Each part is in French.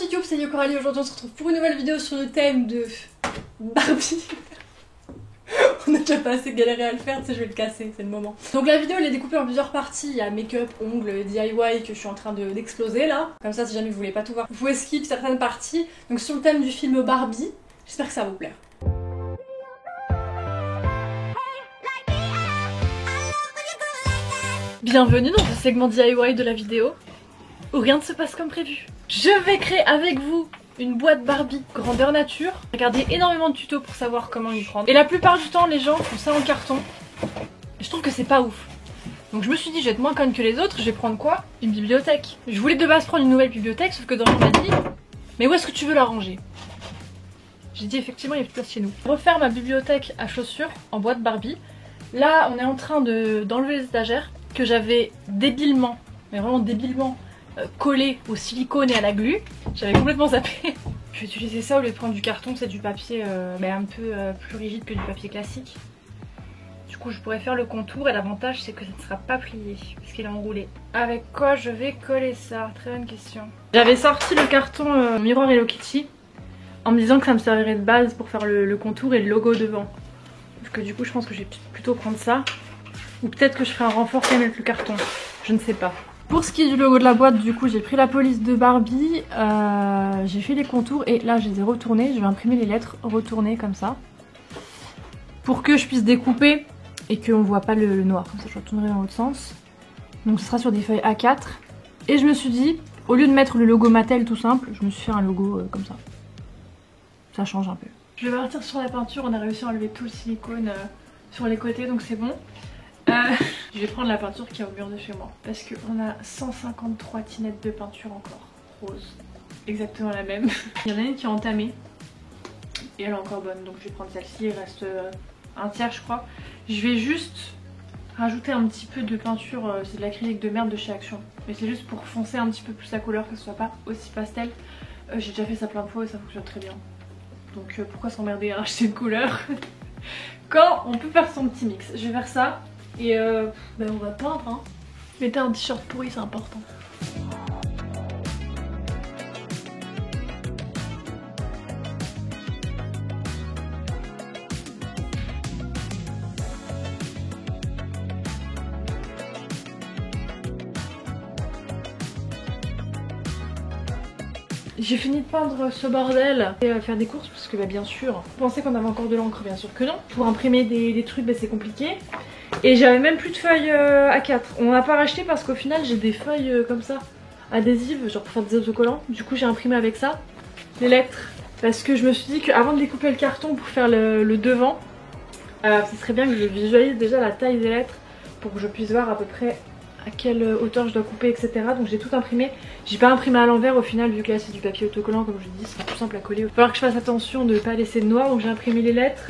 petit couple, c'est Yo Coralie. Aujourd'hui on se retrouve pour une nouvelle vidéo sur le thème de Barbie. On a déjà pas assez galéré à le faire, tu sais, je vais le casser, c'est le moment. Donc la vidéo elle est découpée en plusieurs parties. Il y a make-up, ongles, DIY que je suis en train d'exploser là. Comme ça si jamais vous voulez pas tout voir, vous pouvez skip certaines parties. Donc sur le thème du film Barbie, j'espère que ça va vous plaire. Bienvenue dans ce segment DIY de la vidéo où rien ne se passe comme prévu. Je vais créer avec vous une boîte Barbie grandeur nature. Regardez énormément de tutos pour savoir comment y prendre. Et la plupart du temps les gens font ça en carton. Et je trouve que c'est pas ouf. Donc je me suis dit je vais être moins conne que les autres, je vais prendre quoi? Une bibliothèque. Je voulais de base prendre une nouvelle bibliothèque sauf que Dorian m'a dit mais où est-ce que tu veux la ranger? J'ai dit effectivement il y a plus de place chez nous. Refaire ma bibliothèque à chaussures en boîte Barbie. Là on est en train d'enlever les étagères que j'avais débilement, mais vraiment débilement collé au silicone et à la glu. J'avais complètement zappé. Je vais utiliser ça au lieu de prendre du carton, c'est du papier mais un peu plus rigide que du papier classique. Du coup je pourrais faire le contour et l'avantage c'est que ça ne sera pas plié parce qu'il est enroulé. Avec quoi je vais coller ça? Très bonne question. J'avais sorti le carton miroir Hello Kitty en me disant que ça me servirait de base pour faire le contour et le logo devant. Parce que du coup je pense que je vais plutôt prendre ça. Ou peut-être que je ferai un renfort quand même avec le carton. Je ne sais pas. Pour ce qui est du logo de la boîte, du coup j'ai pris la police de Barbie, j'ai fait les contours et là je les ai retournés. Je vais imprimer les lettres retournées comme ça. Pour que je puisse découper et qu'on ne voit pas le noir. Comme ça je retournerai dans l'autre sens. Donc ce sera sur des feuilles A4. Et je me suis dit, au lieu de mettre le logo Mattel tout simple, je me suis fait un logo comme ça. Ça change un peu. Je vais partir sur la peinture, on a réussi à enlever tout le silicone sur les côtés donc c'est bon. Je vais prendre la peinture qui est au mur de chez moi parce qu'on a 153 tinettes de peinture encore rose, exactement la même. Il y en a une qui est entamée et elle est encore bonne donc je vais prendre celle-ci, il reste un tiers je crois. Je vais juste rajouter un petit peu de peinture, c'est de l'acrylique de merde de chez Action mais c'est juste pour foncer un petit peu plus la couleur, que ce soit pas aussi pastel. J'ai déjà fait ça plein de fois et ça fonctionne très bien donc pourquoi s'emmerder à racheter une couleur quand on peut faire son petit mix. Je vais faire ça. Et ben on va peindre hein. Mettez un t-shirt pourri, c'est important. J'ai fini de peindre ce bordel et faire des courses parce que bah, bien sûr, je pensais qu'on avait encore de l'encre, bien sûr que non. Pour imprimer des trucs bah, c'est compliqué. Et j'avais même plus de feuilles A4. On n'a pas racheté parce qu'au final j'ai des feuilles comme ça, adhésives, genre pour faire des autocollants. Du coup j'ai imprimé avec ça les lettres. Parce que je me suis dit qu'avant de découper le carton pour faire le devant, ce serait bien que je visualise déjà la taille des lettres pour que je puisse voir à peu près à quelle hauteur je dois couper, etc. Donc j'ai tout imprimé. J'ai pas imprimé à l'envers au final vu que là c'est du papier autocollant comme je dis, c'est plus simple à coller. Il va falloir que je fasse attention de ne pas laisser de noir, donc j'ai imprimé les lettres.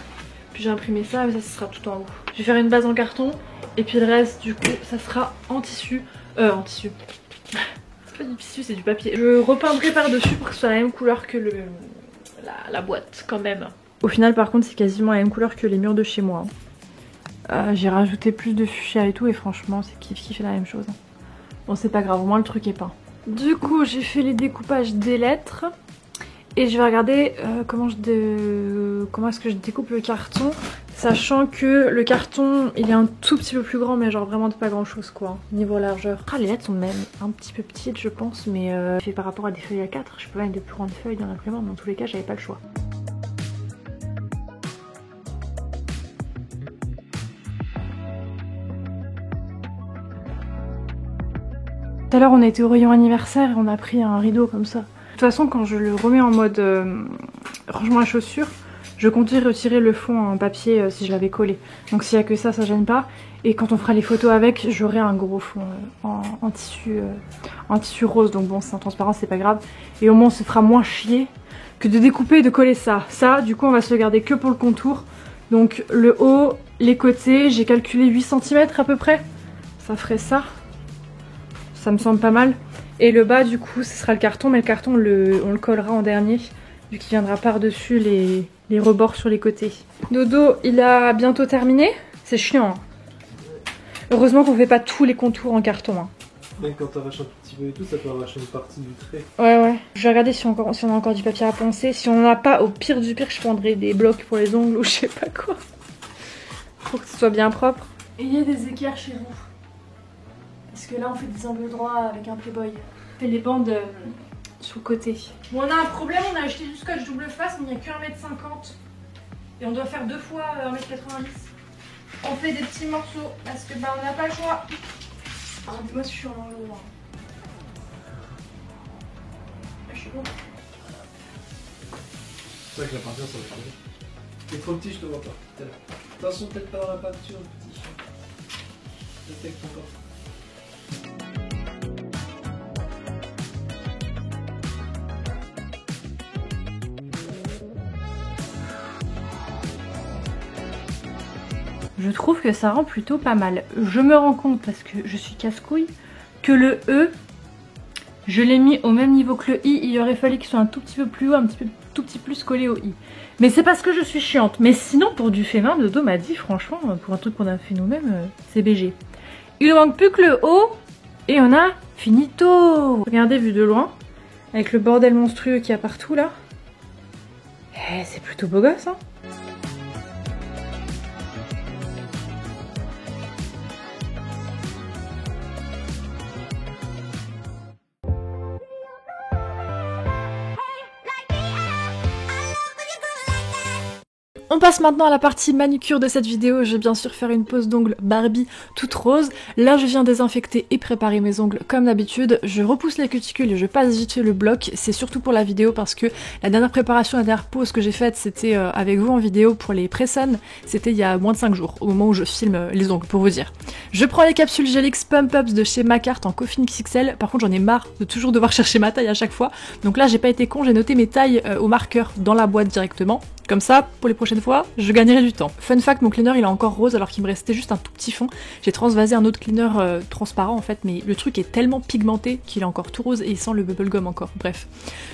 Puis j'ai imprimé ça, mais ça ce sera tout en haut. Je vais faire une base en carton et puis le reste du coup ça sera en tissu. En tissu. C'est pas du tissu, c'est du papier. Je repeindrai par dessus pour que ce soit la même couleur que la boîte quand même. Au final par contre c'est quasiment la même couleur que les murs de chez moi. J'ai rajouté plus de fuchsia et tout et franchement c'est kiff la même chose. Bon c'est pas grave, au moins le truc est peint. Du coup j'ai fait les découpages des lettres. Et je vais regarder comment est-ce que je découpe le carton, sachant que le carton il est un tout petit peu plus grand mais genre vraiment de pas grand chose quoi, niveau largeur. Ah les lettres sont même un petit peu petites je pense mais fait par rapport à des feuilles A4, je peux pas mettre de plus grandes feuilles dans l'imprimante, dans tous les cas j'avais pas le choix. Tout à l'heure on a été au rayon anniversaire et on a pris un rideau comme ça. De toute façon quand je le remets en mode rangement à chaussures, je comptais retirer le fond en papier si je l'avais collé. Donc s'il n'y a que ça gêne pas. Et quand on fera les photos avec, j'aurai un gros fond en tissu rose. Donc bon c'est en transparent, c'est pas grave. Et au moins on se fera moins chier que de découper et de coller ça. Ça du coup on va se le garder que pour le contour. Donc le haut, les côtés, j'ai calculé 8 cm à peu près. Ça ferait ça. Ça me semble pas mal. Et le bas du coup ce sera le carton, mais le carton on le collera en dernier vu qu'il viendra par-dessus les rebords sur les côtés. Dodo il a bientôt terminé, c'est chiant hein. Heureusement qu'on fait pas tous les contours en carton hein. Même quand t'arraches un tout petit peu et tout, ça peut arracher une partie du trait. Ouais. Je vais regarder si on a encore du papier à poncer. Si on n'en a pas, au pire du pire, je prendrai des blocs pour les ongles ou je sais pas quoi. Pour que ce soit bien propre. Et il y a des équerres chez vous. Parce que là, on fait des angles droits avec un Playboy. On fait les bandes sur le côté. Bon, on a un problème, on a acheté du scotch double face, mais il n'y a que 1m50. Et on doit faire 2 fois 1m90. On fait des petits morceaux parce que bah on n'a pas le choix. Ah, dis-moi si je suis en angle droit. Je suis bon. C'est vrai que la peinture ça va changer. T'es trop petit, je te vois pas. T'es là. Attention, peut-être pas dans la peinture, petit. Peut-être encore. Je trouve que ça rend plutôt pas mal. Je me rends compte, parce que je suis casse-couille, que le E, je l'ai mis au même niveau que le I. Il aurait fallu qu'il soit un tout petit peu plus haut, tout petit plus collé au I. Mais c'est parce que je suis chiante. Mais sinon, pour du fait main, Dodo m'a dit, franchement, pour un truc qu'on a fait nous-mêmes, c'est BG. Il ne manque plus que le O, et on a finito. Regardez, vu de loin, avec le bordel monstrueux qu'il y a partout là. Eh, c'est plutôt beau gosse, hein. On passe maintenant à la partie manucure de cette vidéo. Je vais bien sûr faire une pose d'ongles Barbie toute rose. Là, je viens désinfecter et préparer mes ongles comme d'habitude. Je repousse les cuticules et je passe vite fait le bloc. C'est surtout pour la vidéo parce que la dernière préparation, la dernière pose que j'ai faite, c'était avec vous en vidéo pour les press-on. C'était il y a moins de 5 jours, au moment où je filme les ongles, pour vous dire. Je prends les capsules Gelix Pump Ups de chez Macart en Coffin XXL. Par contre, j'en ai marre de toujours devoir chercher ma taille à chaque fois. Donc là, j'ai pas été con, j'ai noté mes tailles au marqueur dans la boîte directement. Comme ça, pour les prochaines fois, je gagnerai du temps. Fun fact, mon cleaner il est encore rose alors qu'il me restait juste un tout petit fond. J'ai transvasé un autre cleaner transparent en fait, mais le truc est tellement pigmenté qu'il est encore tout rose et il sent le bubblegum encore. Bref.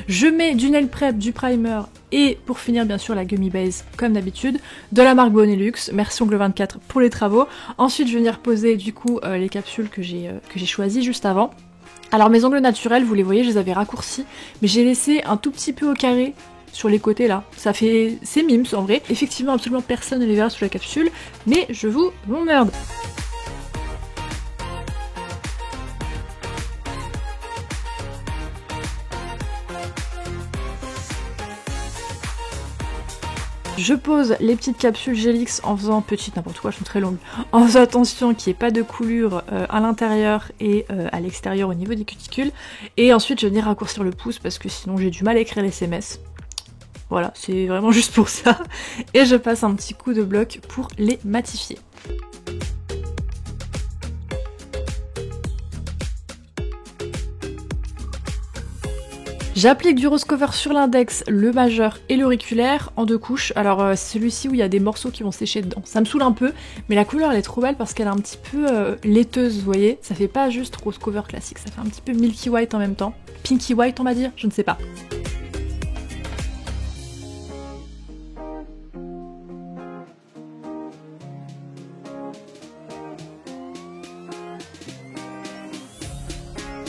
Je mets du nail prep, du primer et pour finir bien sûr la gummy base comme d'habitude, de la marque Bonelux, merci Ongle 24 pour les travaux. Ensuite je vais venir poser du coup les capsules que j'ai choisies juste avant. Alors mes ongles naturels, vous les voyez, je les avais raccourcis, mais j'ai laissé un tout petit peu au carré sur les côtés là. Ça fait... c'est mimes en vrai. Effectivement, absolument personne ne les verra sous la capsule, mais je vous m'emmerde. Je pose les petites capsules Gelix en faisant petite n'importe quoi, elles sont très longues, en faisant attention qu'il n'y ait pas de coulure à l'intérieur et à l'extérieur au niveau des cuticules. Et ensuite je vais venir raccourcir le pouce parce que sinon j'ai du mal à écrire les SMS. Voilà, c'est vraiment juste pour ça. Et je passe un petit coup de bloc pour les matifier. J'applique du rose cover sur l'index, le majeur et l'auriculaire en 2 couches. Alors c'est celui-ci où il y a des morceaux qui vont sécher dedans. Ça me saoule un peu, mais la couleur elle est trop belle parce qu'elle est un petit peu laiteuse, vous voyez. Ça fait pas juste rose cover classique, ça fait un petit peu milky white en même temps. Pinky white on va dire, je ne sais pas.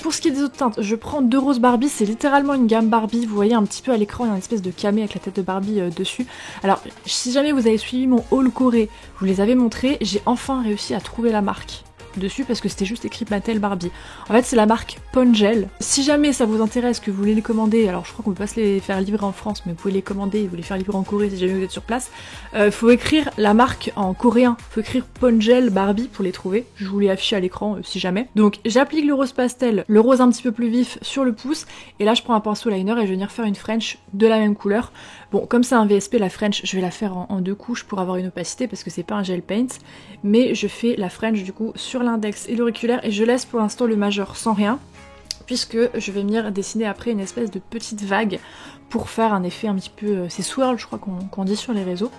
Pour ce qui est des autres teintes, je prends 2 roses Barbie, c'est littéralement une gamme Barbie, vous voyez un petit peu à l'écran, il y a une espèce de camé avec la tête de Barbie dessus. Alors, si jamais vous avez suivi mon haul Corée, je vous les avais montrés, j'ai enfin réussi à trouver la marque dessus parce que c'était juste écrit Mattel Barbie. En fait c'est la marque Pongel. Si jamais ça vous intéresse, que vous voulez les commander, alors je crois qu'on peut pas se les faire livrer en France, mais vous pouvez les commander et vous les faire livrer en Corée si jamais vous êtes sur place. Faut écrire la marque en coréen, faut écrire Pongel Barbie pour les trouver. Je vous l'ai affiché à l'écran si jamais. Donc j'applique le rose pastel, le rose un petit peu plus vif sur le pouce, et là je prends un pinceau liner et je vais venir faire une French de la même couleur. Bon, comme c'est un VSP, la French, je vais la faire en 2 couches pour avoir une opacité parce que c'est pas un gel paint, mais je fais la French du coup sur l'index et l'auriculaire et je laisse pour l'instant le majeur sans rien puisque je vais venir dessiner après une espèce de petite vague pour faire un effet un petit peu... c'est swirl je crois qu'on dit sur les réseaux.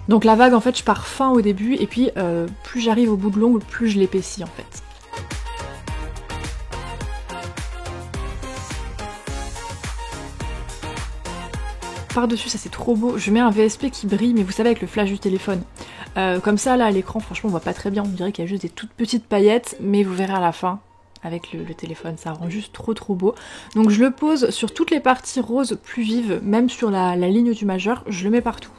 Donc la vague en fait je pars fin au début et puis plus j'arrive au bout de l'ongle plus je l'épaissis en fait. par-dessus, ça c'est trop beau, je mets un VSP qui brille, mais vous savez avec le flash du téléphone. Comme ça là à l'écran, franchement on voit pas très bien, on dirait qu'il y a juste des toutes petites paillettes, mais vous verrez à la fin, avec le téléphone, ça rend juste trop beau. Donc je le pose sur toutes les parties roses plus vives, même sur la ligne du majeur, je le mets partout.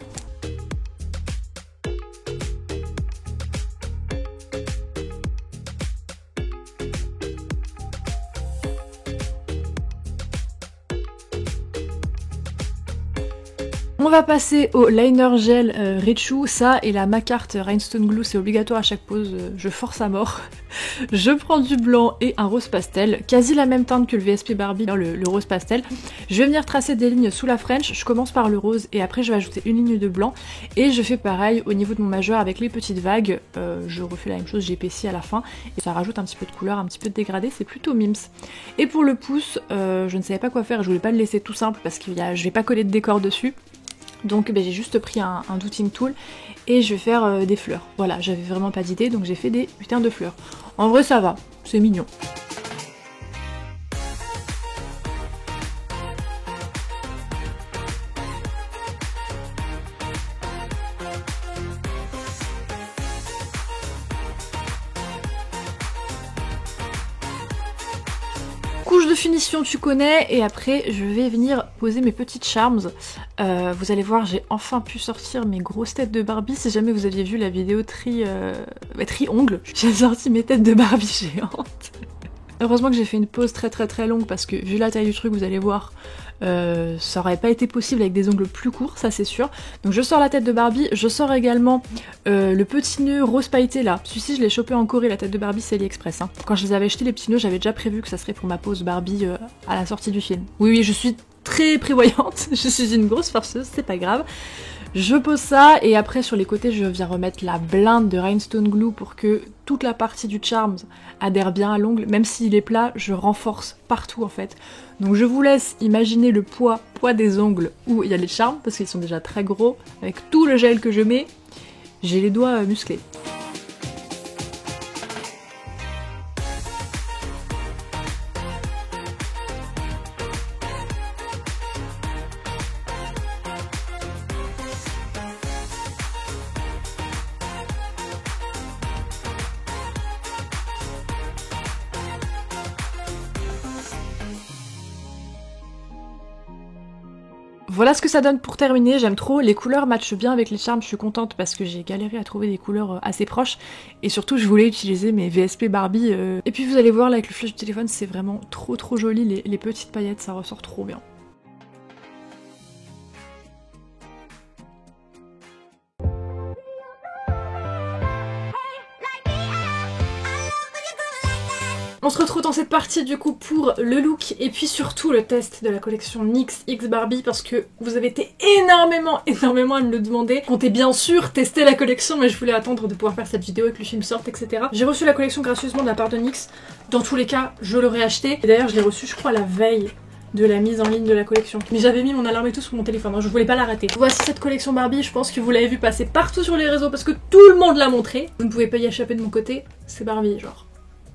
On va passer au liner gel Richu, ça et la MAC Rhinestone Glue, c'est obligatoire à chaque pose, je force à mort. Je prends du blanc et un rose pastel, quasi la même teinte que le VSP Barbie, le rose pastel. Je vais venir tracer des lignes sous la French, je commence par le rose et après je vais ajouter une ligne de blanc. Et je fais pareil au niveau de mon majeur avec les petites vagues, je refais la même chose, j'épaissis à la fin et ça rajoute un petit peu de couleur, un petit peu de dégradé, c'est plutôt mims. Et pour le pouce, je ne savais pas quoi faire, je voulais pas le laisser tout simple parce que je vais pas coller de décor dessus. Donc j'ai juste pris un dotting tool et je vais faire des fleurs. Voilà, j'avais vraiment pas d'idée donc j'ai fait des putains de fleurs. En vrai ça va, c'est mignon. Couche de finition tu connais et après je vais venir poser mes petites charms. Vous allez voir j'ai enfin pu sortir mes grosses têtes de Barbie. Si jamais vous aviez vu la vidéo tri-ongles, j'ai sorti mes têtes de Barbie géantes. Heureusement que j'ai fait une pause très longue parce que vu la taille du truc vous allez voir ça aurait pas été possible avec des ongles plus courts, ça c'est sûr. Donc je sors la tête de Barbie, je sors également le petit nœud rose pailleté là. Celui-ci je l'ai chopé en Corée, la tête de Barbie c'est AliExpress. Hein. Quand je les avais achetés les petits nœuds j'avais déjà prévu que ça serait pour ma pause Barbie à la sortie du film. Oui je suis très prévoyante, je suis une grosse farceuse, c'est pas grave. Je pose ça et après sur les côtés je viens remettre la blinde de Rhinestone Glue pour que toute la partie du Charms adhère bien à l'ongle. Même s'il est plat, je renforce partout en fait. Donc je vous laisse imaginer le poids des ongles où il y a les Charms parce qu'ils sont déjà très gros. Avec tout le gel que je mets, j'ai les doigts musclés. Voilà ce que ça donne pour terminer, j'aime trop, les couleurs matchent bien avec les charms, je suis contente parce que j'ai galéré à trouver des couleurs assez proches et surtout je voulais utiliser mes VSP Barbie. Et puis vous allez voir là avec le flash du téléphone c'est vraiment trop joli, les petites paillettes ça ressort trop bien. On se retrouve dans cette partie du coup pour le look et puis surtout le test de la collection NYX X Barbie parce que vous avez été énormément à me le demander. Comptez bien sûr tester la collection mais je voulais attendre de pouvoir faire cette vidéo et que le film sorte etc. J'ai reçu la collection gracieusement de la part de NYX. Dans tous les cas je l'aurais acheté et d'ailleurs je l'ai reçu je crois la veille de la mise en ligne de la collection. Mais j'avais mis mon alarme et tout sur mon téléphone, hein, je voulais pas la rater. Voici cette collection Barbie, je pense que vous l'avez vu passer partout sur les réseaux parce que tout le monde l'a montré. Vous ne pouvez pas y échapper de mon côté, c'est Barbie genre.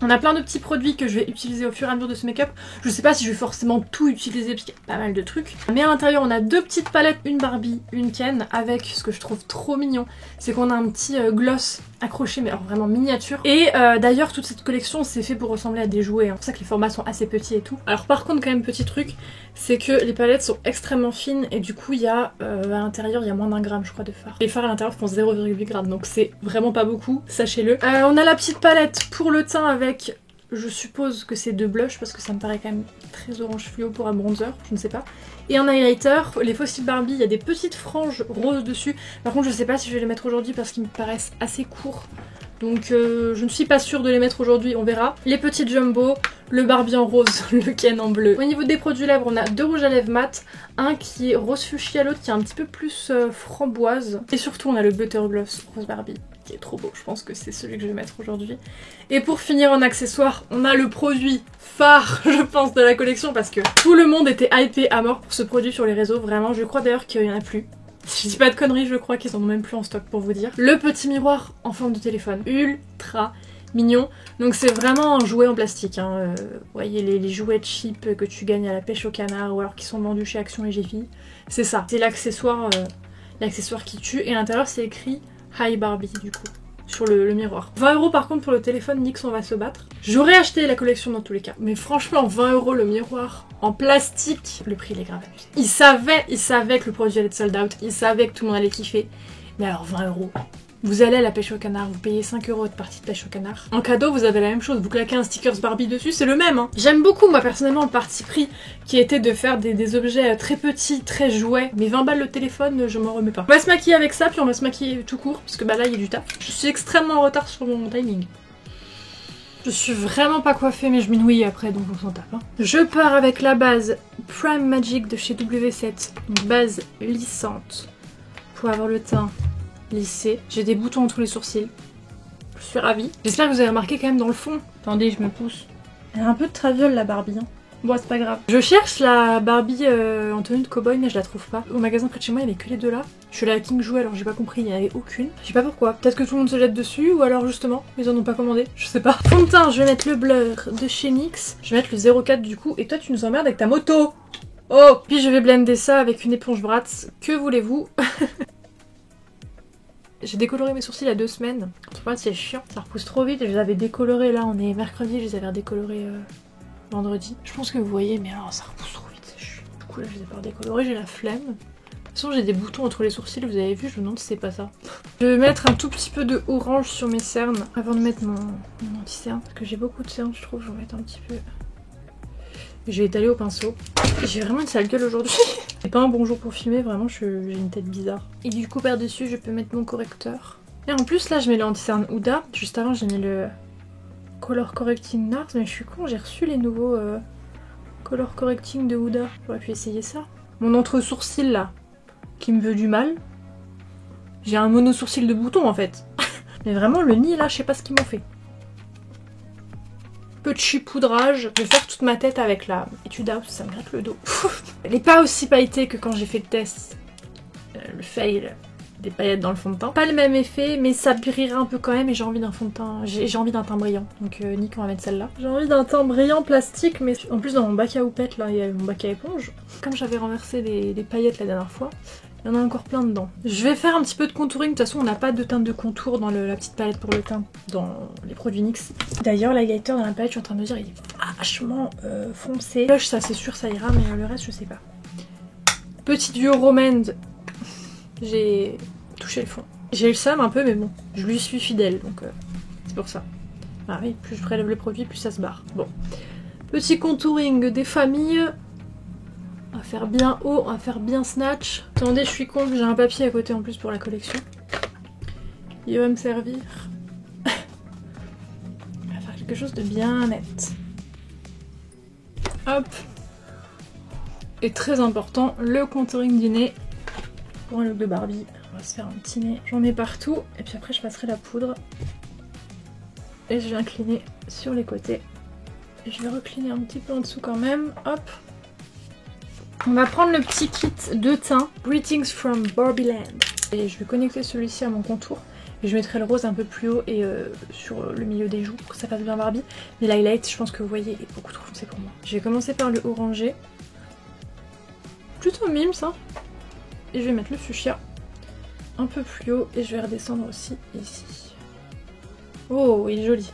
On a plein de petits produits que je vais utiliser au fur et à mesure de ce make-up. Je sais pas si je vais forcément tout utiliser parce qu'il y a pas mal de trucs. Mais à l'intérieur on a deux petites palettes, une Barbie, une Ken, avec ce que je trouve trop mignon. C'est qu'on a un petit gloss accroché mais alors vraiment miniature. Et d'ailleurs toute cette collection c'est fait pour ressembler à des jouets. C'est pour ça que les formats sont assez petits et tout. Alors par contre quand même petit truc, c'est que les palettes sont extrêmement fines et du coup il y a à l'intérieur il y a moins d'1 gramme je crois de fard. Les fards à l'intérieur font 0,8 grammes donc c'est vraiment pas beaucoup, sachez-le. On a la petite palette pour le teint avec, je suppose que c'est de blush parce que ça me paraît quand même très orange fluo pour un bronzer, je ne sais pas. Et un highlighter, les Fossil Barbie, il y a des petites franges roses dessus. Par contre je sais pas si je vais les mettre aujourd'hui parce qu'ils me paraissent assez courts. Donc je ne suis pas sûre de les mettre aujourd'hui, on verra. Les petites Jumbo, le Barbie en rose, le Ken en bleu. Au niveau des produits lèvres, on a deux rouges à lèvres mat, un qui est rose fuchsia, l'autre qui est un petit peu plus framboise. Et surtout on a le Butter Gloss rose Barbie, qui est trop beau, je pense que c'est celui que je vais mettre aujourd'hui. Et pour finir en accessoire, on a le produit phare, je pense, de la collection parce que tout le monde était hypé à mort pour ce produit sur les réseaux, vraiment. Je crois d'ailleurs qu'il n'y en a plus. Si je dis pas de conneries, je crois qu'ils en ont même plus en stock pour vous dire. Le petit miroir en forme de téléphone, ultra mignon. Donc c'est vraiment un jouet en plastique. Hein. Vous voyez les jouets cheap que tu gagnes à la pêche au canard ou alors qui sont vendus chez Action et Jiffy. C'est ça. C'est l'accessoire qui tue. Et à l'intérieur c'est écrit Hi Barbie du coup. Sur le miroir. 20 € par contre pour le téléphone, Nix on va se battre. J'aurais acheté la collection dans tous les cas. Mais franchement 20 € le miroir en plastique, le prix il est grave abusé. Ils savaient que le produit allait être sold out, ils savaient que tout le monde allait kiffer. Mais alors 20 €. Vous allez à la pêche au canard, vous payez 5 € de partie de pêche au canard. En cadeau vous avez la même chose, vous claquez un stickers Barbie dessus, c'est le même. Hein. J'aime beaucoup moi personnellement le parti pris qui était de faire des objets très petits, très jouets. Mais 20 balles le téléphone, je m'en remets pas. On va se maquiller avec ça, puis on va se maquiller tout court, parce que bah là il y a du taf. Je suis extrêmement en retard sur mon timing. Je suis vraiment pas coiffée mais je m'inouille après donc on s'en tape. Hein. Je pars avec la base Prime Magic de chez W7, une base lissante pour avoir le teint lissé. J'ai des boutons entre les sourcils. Je suis ravie. J'espère que vous avez remarqué quand même dans le fond. Attendez, je me pousse. Elle a un peu de traviole la Barbie. Hein. Bon, c'est pas grave. Je cherche la Barbie en tenue de cow-boy mais je la trouve pas. Au magasin près de chez moi, il y avait que les deux là. Je suis allée à King jouer alors j'ai pas compris, il n'y en avait aucune. Je sais pas pourquoi. Peut-être que tout le monde se jette dessus ou alors justement, ils en ont pas commandé. Je sais pas. Fond de teint, je vais mettre le blur de chez NYX. Je vais mettre le 04 du coup. Et toi, tu nous emmerdes avec ta moto. Oh! Puis je vais blender ça avec une éponge Bratz. Que voulez-vous? J'ai décoloré mes sourcils il y a 2 semaines. C'est chiant, ça repousse trop vite. Je les avais décolorés là, on est mercredi, je les avais redécolorés vendredi. Je pense que vous voyez, mais alors ça repousse trop vite, c'est chiant. Du coup là je les ai pas redécolorés, j'ai la flemme. De toute façon j'ai des boutons entre les sourcils, vous avez vu, je me demande si c'est pas ça. Je vais mettre un tout petit peu de orange sur mes cernes avant de mettre mon anti-cerne. Parce que j'ai beaucoup de cernes je trouve, je vais en mettre un petit peu. Je vais étaler au pinceau. J'ai vraiment une sale gueule aujourd'hui. C'est pas un bon jour pour filmer, vraiment j'ai une tête bizarre. Et du coup par dessus je peux mettre mon correcteur. Et en plus là je mets le anti-cerne Huda. Juste avant j'ai mis le Color Correcting NARS. Mais je suis con, j'ai reçu les nouveaux Color Correcting de Huda. J'aurais pu essayer ça. Mon entre-sourcil là, qui me veut du mal. J'ai un mono-sourcil de bouton en fait. Mais vraiment le nid là, je sais pas ce qu'ils m'ont fait. Petit poudrage. Je vais faire toute ma tête avec la Etude House, ça me gratte le dos. Elle n'est pas aussi pailletée que quand j'ai fait le test. Le fail des paillettes dans le fond de teint. Pas le même effet, mais ça brillera un peu quand même et j'ai envie d'un fond de teint. J'ai envie d'un teint brillant. Donc Nick, on va mettre celle-là. J'ai envie d'un teint brillant plastique, mais en plus dans mon bac à houppette, là, il y a mon bac à éponge. Comme j'avais renversé des paillettes la dernière fois, il y en a encore plein dedans. Je vais faire un petit peu de contouring. De toute façon, on n'a pas de teinte de contour dans la petite palette pour le teint dans les produits NYX. D'ailleurs, l'highlighter dans la palette, je suis en train de me dire, il est vachement foncé. Blush, ça c'est sûr, ça ira, mais le reste, je sais pas. Petit duo Romand. J'ai touché le fond. J'ai le seum un peu, mais bon, je lui suis fidèle, donc c'est pour ça. Ah oui, plus je prélève le produit, plus ça se barre. Bon. Petit contouring des familles. On va faire bien haut, on va faire bien snatch. Attendez, je suis con, j'ai un papier à côté en plus pour la collection. Il va me servir. On va faire quelque chose de bien net. Hop. Et très important, le contouring du nez. Pour un look de Barbie, on va se faire un petit nez. J'en mets partout, et puis après je passerai la poudre. Et je vais incliner sur les côtés. Et je vais recliner un petit peu en dessous quand même. Hop. On va prendre le petit kit de teint Greetings from Barbieland. Et je vais connecter celui-ci à mon contour. Et je mettrai le rose un peu plus haut et sur le milieu des joues pour que ça fasse bien Barbie. Mais l'highlight, je pense que vous voyez, est beaucoup trop foncé pour moi. Je vais commencer par le orangé. Plutôt mimes, hein. Et je vais mettre le fuchsia un peu plus haut. Et je vais redescendre aussi ici. Oh, il est joli.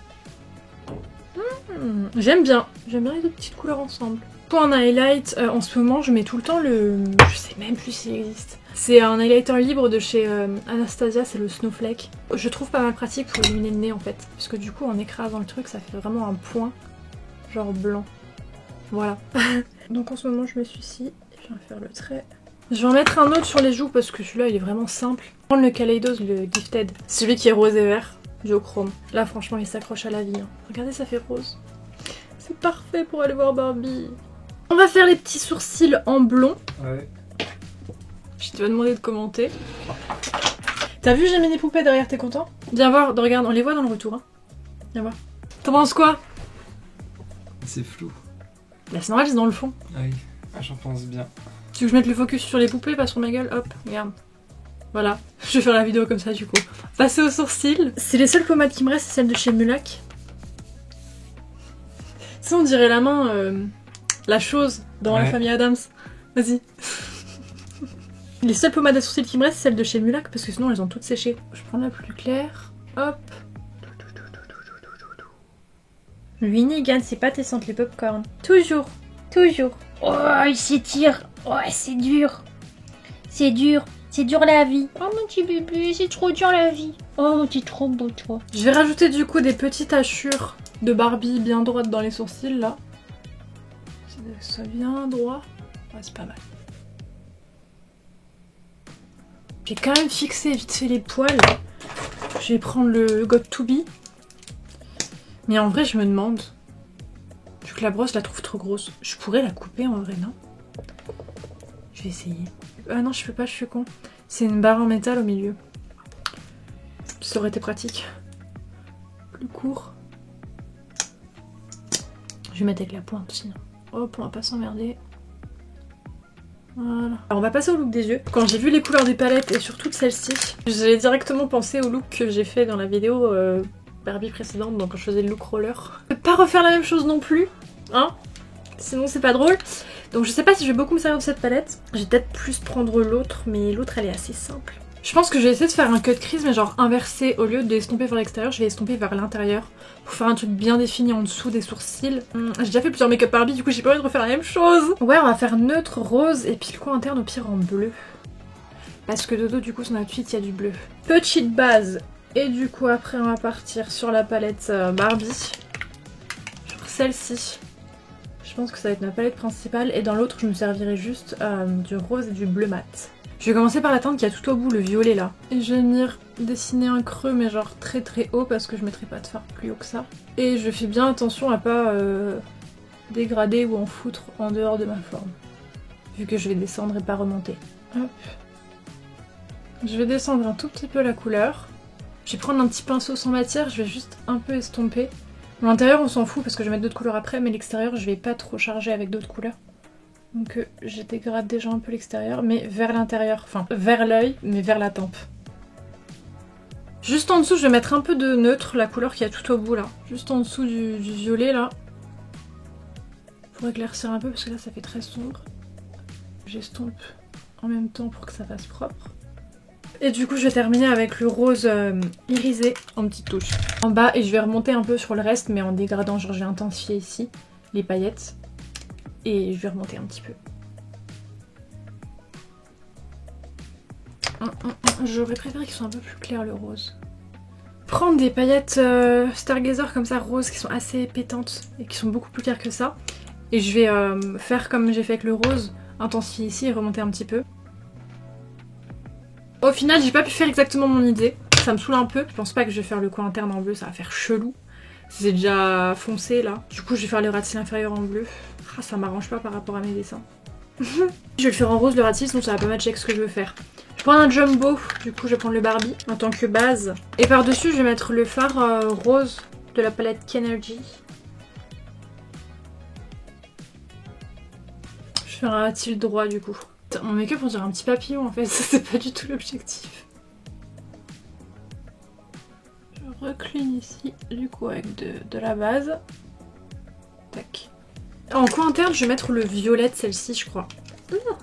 J'aime bien les deux petites couleurs ensemble. Pour un highlight, en ce moment, je mets tout le temps le... Je sais même plus s'il existe. C'est un highlighter libre de chez Anastasia, c'est le Snowflake. Je trouve pas mal pratique pour illuminer le nez en fait. Parce que du coup, en écrasant le truc, ça fait vraiment un point, genre blanc. Voilà. Donc en ce moment, je mets celui-ci. Je vais faire le trait. Je vais en mettre un autre sur les joues parce que celui-là, il est vraiment simple. Je vais prendre le Kaleidos, le Gifted. Celui qui est rose et vert, duochrome. Là, franchement, il s'accroche à la vie. Hein. Regardez, ça fait rose. C'est parfait pour aller voir Barbie. On va faire les petits sourcils en blond. Ouais. Je te vais demander de commenter. T'as vu, j'ai mis des poupées derrière, t'es content? Viens voir, regarde, on les voit dans le retour. Hein. Viens voir. T'en penses quoi? C'est flou. Là, c'est normal, c'est dans le fond. Ah oui, j'en pense bien. Tu veux que je mette le focus sur les poupées, pas sur ma gueule? Hop, regarde. Voilà, je vais faire la vidéo comme ça du coup. Passer aux sourcils. C'est les seules pommades qui me restent, c'est celles de chez Mulac. Ça on dirait la main, la chose dans la Ouais. famille Adams. Vas-y. Les seules pommades à sourcils qui me restent, c'est celles de chez Mulac parce que sinon elles ont toutes séché. Je prends la plus claire. Hop. Winnie c'est pas tes sentes les popcorn. Toujours. Toujours. Oh, il s'étire. Oh, c'est dur. C'est dur. C'est dur la vie. Oh mon petit bébé, c'est trop dur la vie. Oh, t'es trop beau toi. Je vais rajouter du coup des petites hachures de Barbie bien droites dans les sourcils là. Ça vient droit. Ouais, c'est pas mal. J'ai quand même fixé vite fait les poils. Je vais prendre le Got To Be. Mais en vrai, je me demande. Vu que la brosse, je la trouve trop grosse. Je pourrais la couper en vrai, non? Je vais essayer. Ah non, je peux pas, je suis con. C'est une barre en métal au milieu. Ça aurait été pratique. Plus court. Je vais mettre avec la pointe sinon. Hop, on va pas s'emmerder. Voilà. Alors on va passer au look des yeux. Quand j'ai vu les couleurs des palettes et surtout celle-ci, j'ai directement pensé au look que j'ai fait dans la vidéo Barbie précédente, donc quand je faisais le look roller. Je vais pas refaire la même chose non plus, hein, sinon c'est pas drôle. Donc je sais pas si je vais beaucoup me servir de cette palette. Je vais peut-être plus prendre l'autre, mais l'autre elle est assez simple. Je pense que je vais essayer de faire un cut crease mais genre inversé. Au lieu d'estomper vers l'extérieur, je vais estomper vers l'intérieur pour faire un truc bien défini en dessous des sourcils. J'ai déjà fait plusieurs make-up Barbie, du coup j'ai pas envie de refaire la même chose. Ouais, on va faire neutre, rose et puis le coin interne au pire en bleu. Parce que Dodo du coup son outfit il y a du bleu. Petite base. Et du coup après on va partir sur la palette Barbie. Sur celle-ci. Je pense que ça va être ma palette principale et dans l'autre je me servirai juste du rose et du bleu mat. Je vais commencer par la teinte qui a tout au bout, le violet là. Et je vais venir dessiner un creux mais genre très très haut parce que je mettrai pas de fard plus haut que ça. Et je fais bien attention à pas dégrader ou en foutre en dehors de ma forme. Vu que je vais descendre et pas remonter. Hop. Je vais descendre un tout petit peu la couleur. Je vais prendre un petit pinceau sans matière, je vais juste un peu estomper. L'intérieur on s'en fout parce que je vais mettre d'autres couleurs après, mais l'extérieur je vais pas trop charger avec d'autres couleurs. Donc je dégrade déjà un peu l'extérieur, mais vers l'intérieur, enfin vers l'œil, mais vers la tempe. Juste en dessous je vais mettre un peu de neutre, la couleur qu'il y a tout au bout là. Juste en dessous du violet là. Pour éclaircir un peu parce que là ça fait très sombre. J'estompe en même temps pour que ça fasse propre. Et du coup je vais terminer avec le rose irisé en petites touches en bas et je vais remonter un peu sur le reste mais en dégradant, genre je vais intensifier ici les paillettes et je vais remonter un petit peu. J'aurais préféré qu'ils soient un peu plus clairs le rose. Prendre des paillettes Stargazer comme ça roses qui sont assez pétantes et qui sont beaucoup plus claires que ça et je vais faire comme j'ai fait avec le rose, intensifier ici et remonter un petit peu. Au final, j'ai pas pu faire exactement mon idée. Ça me saoule un peu. Je pense pas que je vais faire le coin interne en bleu, ça va faire chelou. C'est déjà foncé là. Du coup, je vais faire le ras de cils inférieur en bleu. Ah, ça m'arrange pas par rapport à mes dessins. Je vais le faire en rose le ras de cils, sinon ça va pas matcher avec ce que je veux faire. Je prends un jumbo, du coup je vais prendre le Barbie en tant que base. Et par-dessus, je vais mettre le fard rose de la palette Kenergy. Je fais un ras de cils droit du coup. Mon make-up on dirait un petit papillon en fait, c'est pas du tout l'objectif. Je recline ici du coup avec de la base. Tac. En coin interne je vais mettre le violet de celle-ci je crois.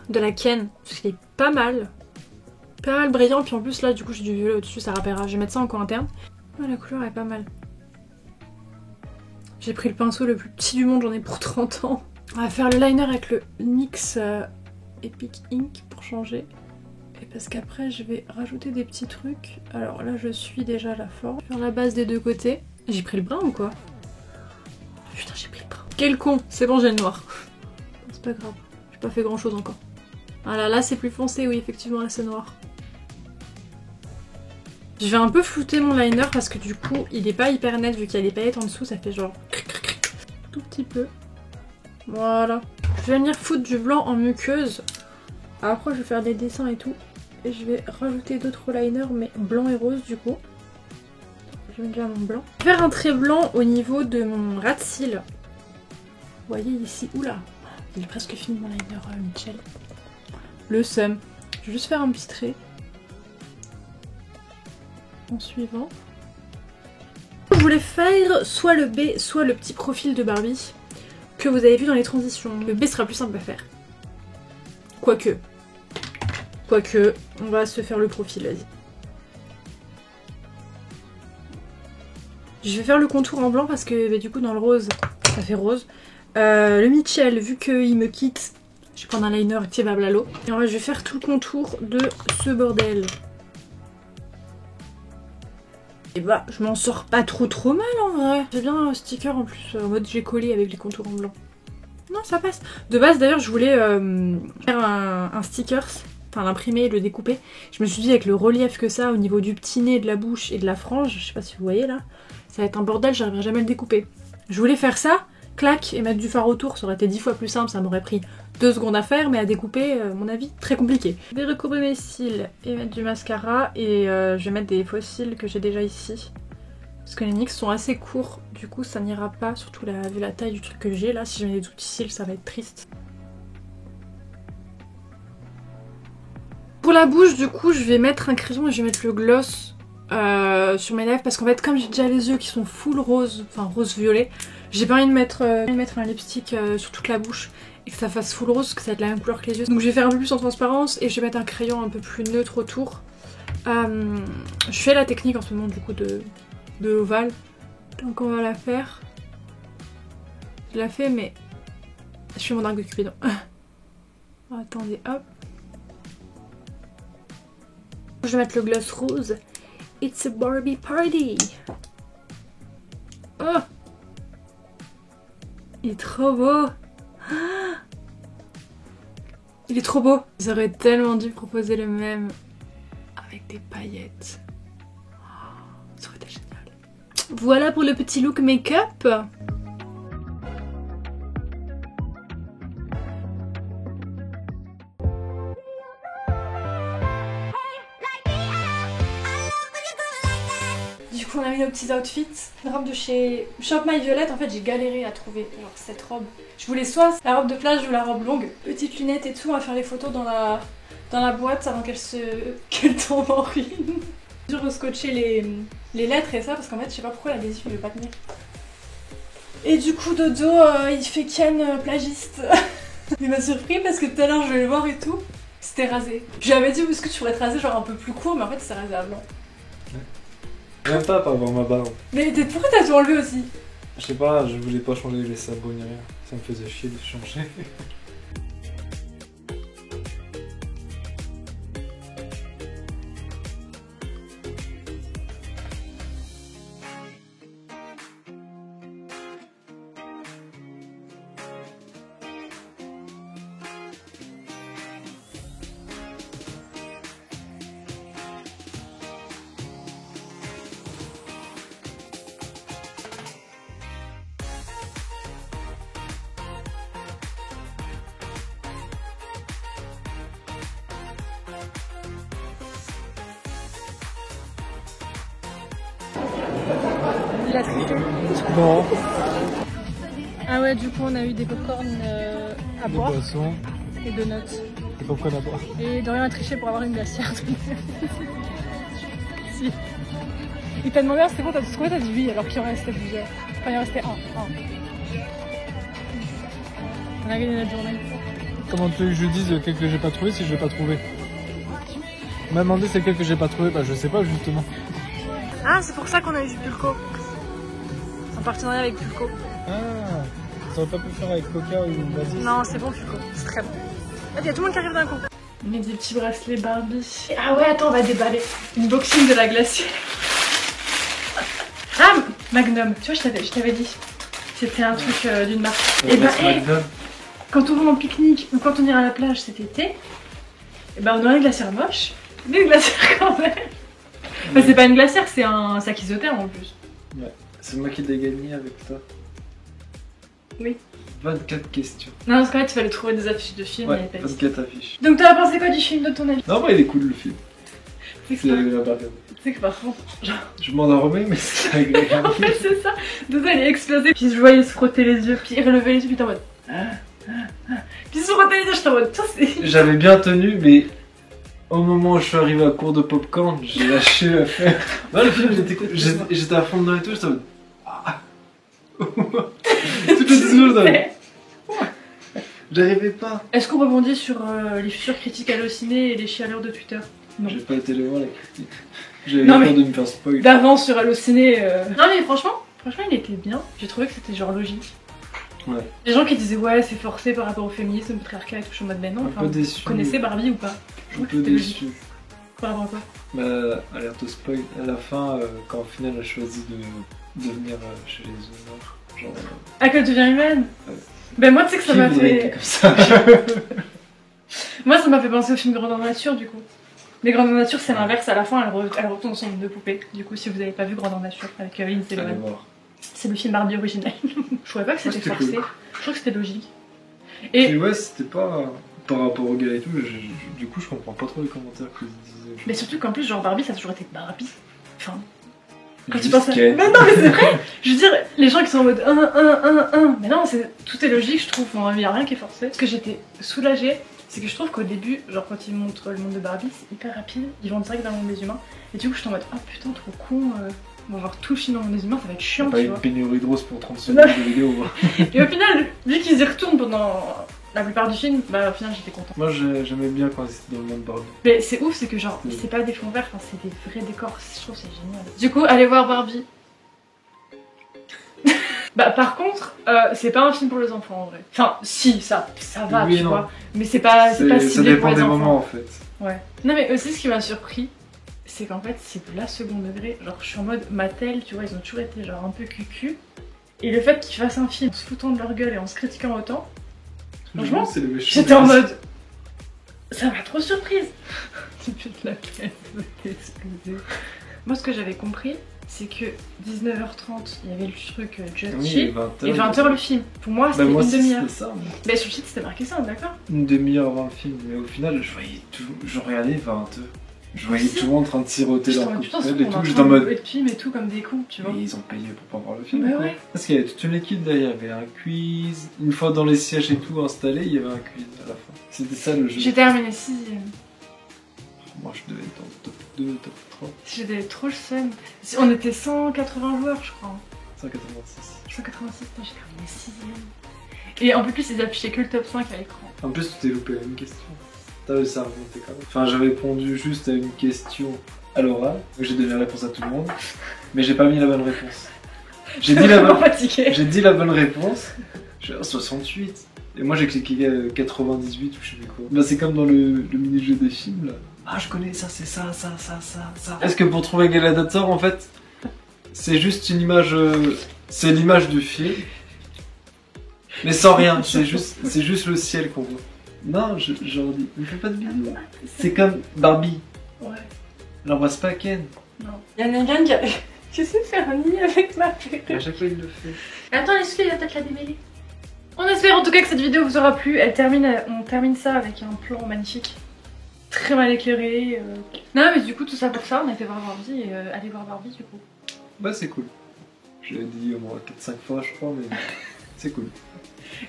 De la Ken, parce qu'il est pas mal. Pas mal brillant, puis en plus là du coup j'ai du violet au-dessus, ça rappellera. Je vais mettre ça en coin interne. Oh, la couleur est pas mal. J'ai pris le pinceau le plus petit du monde, j'en ai pour 30 ans. On va faire le liner avec le NYX Epic Ink pour changer. Et parce qu'après je vais rajouter des petits trucs. Alors là je suis déjà la forme. Faire la base des deux côtés. J'ai pris le brun ou quoi? Putain j'ai pris le brun. Quel con, c'est bon j'ai le noir. C'est pas grave, j'ai pas fait grand chose encore. Voilà là c'est plus foncé, oui effectivement là c'est noir. Je vais un peu flouter mon liner parce que du coup il est pas hyper net vu qu'il y a des paillettes en dessous, ça fait genre tout petit peu. Voilà. Je vais venir foutre du blanc en muqueuse. Après je vais faire des dessins et tout. Et je vais rajouter d'autres liners mais blanc et rose du coup. Je mets déjà mon blanc. Je vais faire un trait blanc au niveau de mon ras de cils. Vous voyez ici, oula, il est presque fini mon liner Mitchell. Le seum. Je vais juste faire un petit trait. En suivant. Je voulais faire soit le B, soit le petit profil de Barbie. que vous avez vu dans les transitions. Le B sera plus simple à faire. Quoique, on va se faire le profil, vas-y. Je vais faire le contour en blanc parce que bah, du coup dans le rose, ça fait rose. Le Mitchell, vu qu'il me quitte, je vais prendre un liner activable à l'eau. Et en vrai, je vais faire tout le contour de ce bordel. Et bah, je m'en sors pas trop mal en vrai. J'ai bien un sticker en plus, en mode j'ai collé avec les contours en blanc. Non, ça passe. De base d'ailleurs, je voulais faire un stickers, enfin l'imprimer et le découper. Je me suis dit avec le relief que ça au niveau du petit nez, de la bouche et de la frange, je sais pas si vous voyez là, ça va être un bordel, j'arriverai jamais à le découper. Je voulais faire ça, clac, et mettre du fard autour, ça aurait été 10 fois plus simple, ça m'aurait pris 2 secondes à faire, mais à découper, à mon avis, très compliqué. Je vais recouvrir mes cils et mettre du mascara, et je vais mettre des faux cils que j'ai déjà ici. Parce que les NYX sont assez courts, du coup ça n'ira pas, surtout vu la taille du truc que j'ai là, si je mets des tout petits cils ça va être triste. Pour la bouche du coup je vais mettre un crayon et je vais mettre le gloss sur mes lèvres parce qu'en fait comme j'ai déjà les yeux qui sont full rose, enfin rose-violet, j'ai pas envie de mettre un lipstick sur toute la bouche et que ça fasse full rose, que ça va être la même couleur que les yeux. Donc je vais faire un peu plus en transparence et je vais mettre un crayon un peu plus neutre autour. Je fais la technique en ce moment du coup de l'ovale, donc on va la faire. Je la fais mais je fais mon arc de Cupidon. Attendez, hop. Je vais mettre le gloss rose. It's a Barbie party. Oh, il est trop beau. Il est trop beau. Ils auraient tellement dû proposer le même avec des paillettes. Ça aurait été génial. Voilà pour le petit look make-up. Du coup on a mis nos petits outfits. Une robe de chez Shop My Violette, en fait j'ai galéré à trouver genre, cette robe. Je voulais soit la robe de plage ou la robe longue. Petites lunettes et tout, on va faire les photos dans la boîte avant qu'elle tombe en ruine. J'ai rescotché les lettres et ça parce qu'en fait je sais pas pourquoi l'adhésif il veut pas tenir. Et du coup Dodo il fait Ken plagiste. Il m'a surpris parce que tout à l'heure je vais le voir et tout. C'était rasé. Je lui avais dit est-ce que tu pourrais te raser genre un peu plus court mais en fait c'est rasé à blanc. Même pas pour avoir ma barbe. Mais pourquoi t'as tout enlevé aussi? Je sais pas, je voulais pas changer les sabots ni rien. Ça me faisait chier de changer. Il a triché. Non. Ah ouais, du coup on a eu des popcorn à boire. Des boissons. Et donuts. Des popcorn à boire. Et Dorian a triché pour avoir une glacière. Si. Il t'a demandé c'était bon, pourquoi t'as dit oui alors qu'il en restait plusieurs. Enfin il en restait un. On a gagné notre journée. Comment tu veux que je dise lequel que j'ai pas trouvé si je l'ai pas trouvé? On m'a demandé c'est lequel que j'ai pas trouvé, bah je sais pas justement. Ah c'est pour ça qu'on a eu du Pulco. En partenariat avec Pulco. Ah, ça aurait pas pu faire avec Coca ou Basis? Non c'est bon Pulco, c'est très bon. Il y a tout le monde qui arrive d'un coup. On met des petits bracelets Barbie. Ah ouais attends on va déballer. Une boxing de la glacière. Ah Magnum, tu vois je t'avais dit. C'était un truc d'une marque. Et bah quand on va en pique-nique ou quand on ira à la plage cet été, et ben on aura une glacière moche, mais une glacière quand même. Enfin, c'est pas une glacière, c'est un sac isotherme en plus. Ouais, c'est moi qui l'ai gagné avec toi. Oui. 24 questions. Non, parce qu'en fait, il fallait trouver des affiches de films. Ouais, 24 affiches. Donc, t'as pensé quoi du film de ton avis? Non, moi il est cool le film. C'est que par contre, genre... Je m'endormais, mais c'est agréable. En fait, c'est ça. Dodo, elle est explosée. Puis je voyais se frotter les yeux, puis il relevait les yeux, puis t'es en mode. Puis se frotter les yeux, j'étais en mode. J'avais bien tenu, mais au moment où je suis arrivé à court de popcorn, j'ai lâché l'affaire. Non, le film, j'étais à fond dedans et tout, j'étais en mode. Toutes les secondes, J'arrivais pas. Est-ce qu'on rebondit sur les futures critiques Allociné et les chialeurs de Twitter? Non. J'ai pas été les voir la critique. J'avais Non, peur mais- de me faire spoil. D'avance sur Allociné. Non mais franchement, il était bien. J'ai trouvé que c'était genre logique. Ouais. Les gens qui disaient ouais c'est forcé par rapport au féminisme, au patriarcat et tout, je suis en mode ben non. Un Enfin, peu vous déçu. connaissez Barbie ou pas? Je Un trouve que peu c'était logique. déçu. Par rapport à quoi? Bah, alerte au spoil. À la fin, quand au final elle a choisi de venir chez les honneurs, genre. Ah, qu'elle devient humaine? Ouais. Ben moi tu sais que ça Qui m'a voudrait fait. être comme ça? Moi ça m'a fait penser au film Grandeur Nature du coup. Mais Grandeur Nature c'est l'inverse, à la fin elle retourne dans son monde de poupée. Du coup si vous avez pas vu Grandeur Nature avec Lindsay Allez Lohan. voir. C'est le film Barbie original. Je trouvais pas que c'était c'était forcé. cool. Je trouve que c'était logique. Et Et ouais, c'était pas. Par rapport au gars et tout, du coup, je comprends pas trop les commentaires qu'ils disaient. mais surtout qu'en plus genre Barbie ça a toujours été Barbie. Enfin, quand tu Juste penses à... Ken. Mais non mais c'est vrai. Je veux dire, les gens qui sont en mode 1. Mais non, tout est logique je trouve, il y a rien qui est forcé. Ce que j'étais soulagée, c'est que je trouve qu'au début, genre quand ils montrent le monde de Barbie, c'est hyper rapide, ils vont direct dans le monde des humains. Et du coup je suis en mode oh putain trop con, on va voir tout le film dans le monde des humains, ça va être chiant Pas tu une vois. pénurie de roses pour 30 secondes de vidéo. Et au final, vu qu'ils y retournent pendant la plupart du film, bah au final j'étais contente. Moi, j'aimais bien quand c'était dans le monde Barbie. Mais c'est ouf, c'est que genre, c'est pas des fonds verts, enfin, c'est des vrais décors, je trouve que c'est génial. Du coup, allez voir Barbie. Bah par contre, c'est pas un film pour les enfants en vrai. Enfin, si, ça va, Oui et tu non. vois. Mais c'est pas Ça ciblé pour dépend les des enfants. moments en fait. Ouais. Non mais aussi ce qui m'a surpris, c'est qu'en fait c'est de la second degré. Genre je suis en mode Mattel, tu vois, ils ont toujours été genre un peu cucu. Et le fait qu'ils fassent un film en se foutant de leur gueule et en se critiquant autant, franchement, c'est le méchant. j'étais en mode... Ça m'a trop surprise. Depuis la tête, c'était explosé. Moi ce que j'avais compris, c'est que 19h30 il y avait le truc Just Oui, Chill, 20h. et 20h le film. Pour moi Bah, c'était moi, une c'était demi-heure. ça. moi. Mais sur le site c'était marqué ça, d'accord? Une demi-heure avant le film. Mais au final, je voyais tout. Je regardais 20h. Je voyais tout le monde en train de siroter J'étais leur en mode putain, cocktail c'est et qu'on est tout. en J'étais train en de mode. jouer de film et tout comme des cons, tu vois. Mais ils ont payé pour pas voir le film. Bah quoi. ouais. Parce qu'il y avait toute une équipe derrière. Il y avait un quiz. Une fois dans les sièges et tout installé, il y avait un quiz à la fin. C'était ça le jeu. J'ai terminé 6ème. Moi, je devais être dans le top 2, top 3. J'avais trop le seum. On était 180 joueurs, je crois. 186. 186, putain, j'ai terminé 6ème. Et en plus, ils affichaient que le top 5 à l'écran. En plus, tu t'es loupé à une question. T'as réussi à remonter quand même. Enfin, j'ai répondu juste à une question à l'oral. Donc j'ai donné la réponse à tout le monde. Mais j'ai pas mis la bonne réponse. J'ai dit la bonne... fatiguée. J'ai dit la bonne réponse. J'ai 68. Et moi j'ai cliqué 98 ou je sais plus quoi. Bah c'est comme dans le mini-jeu des films là. Ah je connais ça, c'est ça. Est-ce que pour trouver Gladiator en fait, c'est juste une image... c'est l'image du film. Mais sans rien, c'est juste le ciel qu'on voit. Non, genre dis, ne fais pas de vidéo. C'est comme Barbie. Ouais. L'embrasse pas Ken. Non. Il y en a un qui a... Tu sais faire un nid avec ma perruque. À chaque fois il le fait. Attends, laisse-le, il va peut-être la démêler. On espère en tout cas que cette vidéo vous aura plu. On termine ça avec un plan magnifique. Très mal éclairé. Non mais du coup tout ça pour ça, on a été voir Barbie et allez voir Barbie du coup. Bah c'est cool. Je l'ai dit au moins 4-5 fois je crois mais c'est cool.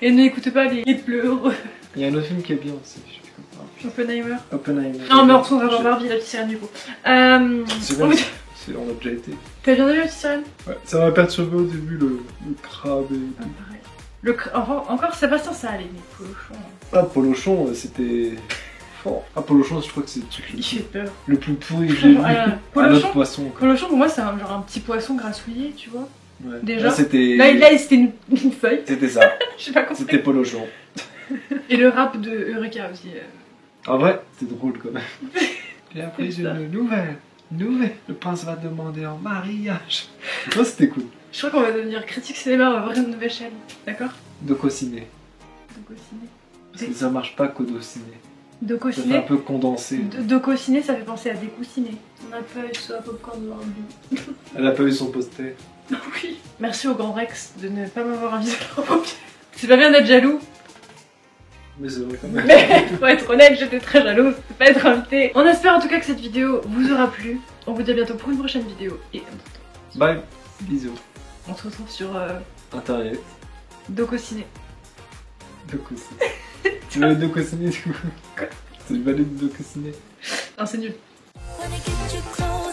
Et n'écoutez pas les pleurs. Il y a un autre film qui est bien aussi, je sais plus comment. Oppenheimer. Oppenheimer. Non mais on retournera voir Barbie, la petite sirène du coup. C'est bien, on a déjà été. T'as bien vu la petite sirène? Ouais, ça m'a perturbé au début le crabe et tout. Pareil. Encore Sébastien ça allait, mais Polochon. Ah Polochon c'était fort. Ah Polochon je crois que c'est le truc Il fait peur. le plus pourri que j'ai vu. Un autre Polochon, poisson quoi. Polochon pour moi c'est genre un petit poisson grassouillé, tu vois. Ouais. Déjà. Là c'était... Là c'était une feuille. C'était ça. J'ai pas compris. C'était Polochon. Et le rap de Eureka aussi. En vrai, c'était drôle quand même. Et après C'est ça. une nouvelle. Le prince va demander en mariage. Moi c'était cool. Je crois qu'on va devenir critique cinéma, on va avoir une nouvelle chaîne, d'accord? Docociné. Docociné. Parce que ça marche pas Codociné. Ça fait un Docociné. peu condensé. Docociné, ça fait penser à découssiné. On n'a pas eu ça à popcorn dans le but. Elle a pas eu son poster. Oui. Merci au grand Rex de ne pas m'avoir invité à leur paupières. C'est pas bien d'être jaloux. Mais c'est vrai quand même. Mais pour être honnête, j'étais très jalouse de pas être invitée. On espère en tout cas que cette vidéo vous aura plu. On vous dit à bientôt pour une prochaine vidéo. Et Bye. Bisous. on se retrouve sur Internet. Docociné. Docociné. Tu veux Docociné du coup? C'est une balade de Docociné. Non, c'est nul. Wanna get you close.